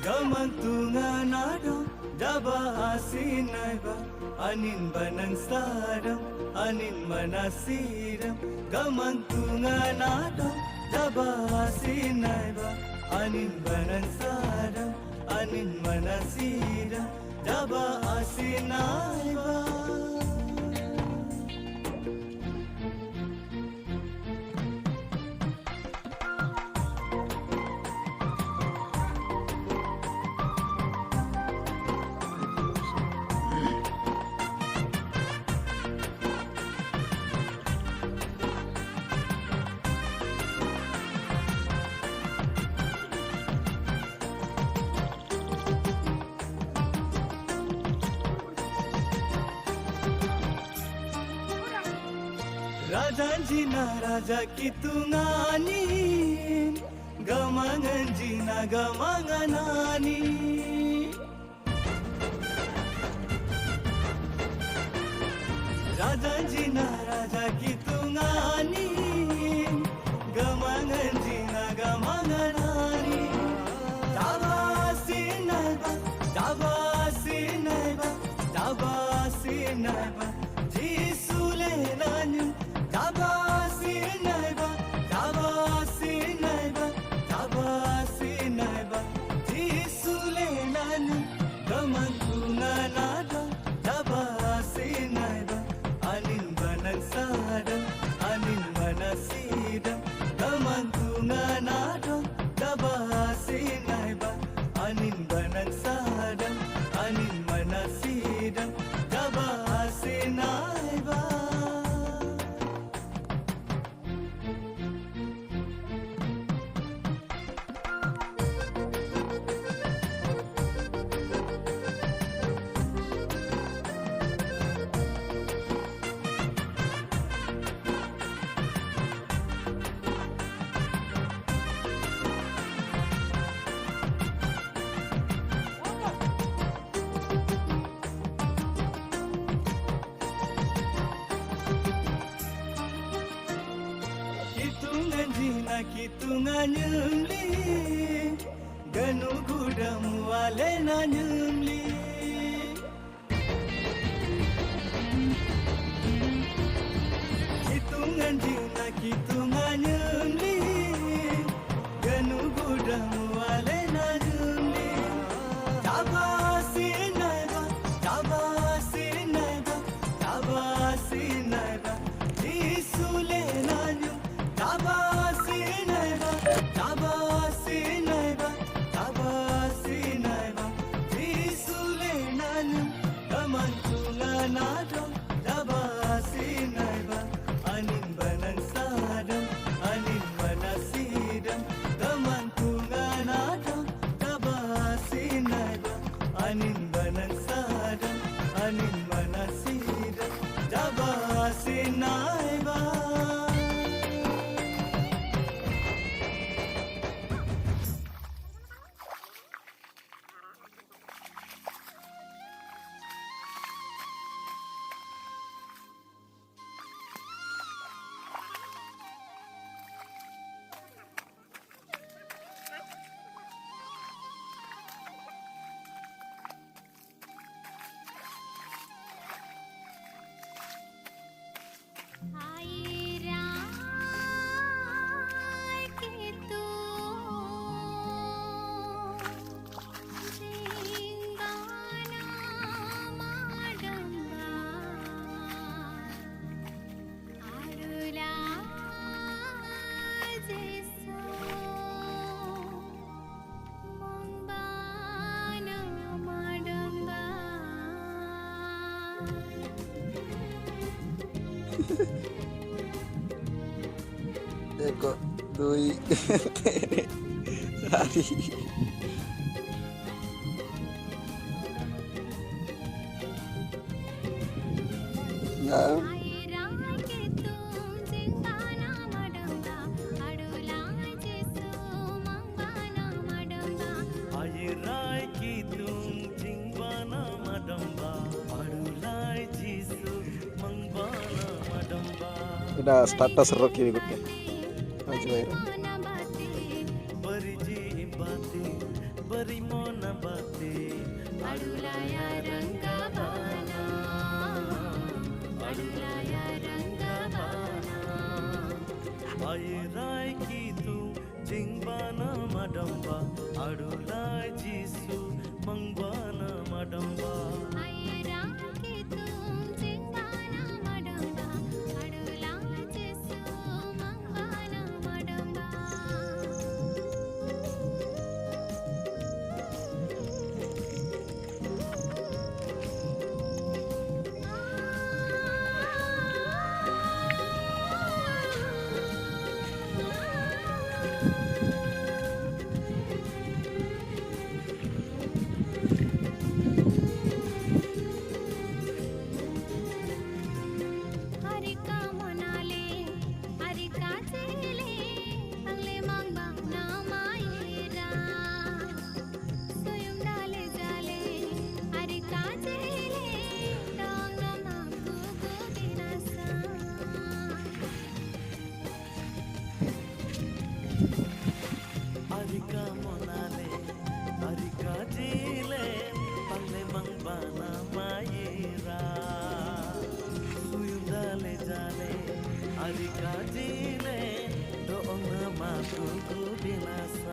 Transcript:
gamang tunga nado daba asinaiba anin banang sadam anin manasiram gamang tunga nado daba asinaiba anin banang sadam anin manasiram daba asinaiba. Rajanjina raja kitungani gamanganjina gamanganani Rajanjina raja kitungani gamanganjina gamanganani Dabasinaiba dabasinaiba dabasinaiba jisule nanyum Dabasinaiba, dabasinaiba, dabasinaiba, jisulenanu, gamantunganado, dabasinaiba, anin banang sadam, anin manasidam, gamantunganado, dabasinaiba, anin banang sadam, anin manasidam, dabasinaiba. Kitunganjina kitunganyumli ganu gudamu alena nyumli Kitunganjina kitunganyumli ganu gudamu alena nyumli Dabasinaiba dabasinaiba dabasinaiba jisulenanyum Dabasinaiba, dabasinaiba, dabasinaiba, jisulenanyum, gamantunganado, dabasinaiba, anin banang sadam, anin manasidam, gamantunganado, dabasinaiba, anin banang sadam, anin manasidam, dabasinaiba. Eko, dui, sari. Nah. Udah status Rocky berikutnya. Maju ya. beri mona bate Adulaya Rangabana, Adulaya Rangabana. Airai ki tu jingbana madamba adulai jisu mangbana madamba Ayra ki tum jingana madamba, Adula Jesu mangana madamba. Harika monale, harika chele, angle mangbang na maira. Soyum dale jale, harika chele, dong na maku binasa. Arika monale arika jile pangle mangbana mayira suyum dale jale arika jile doong na maku binasa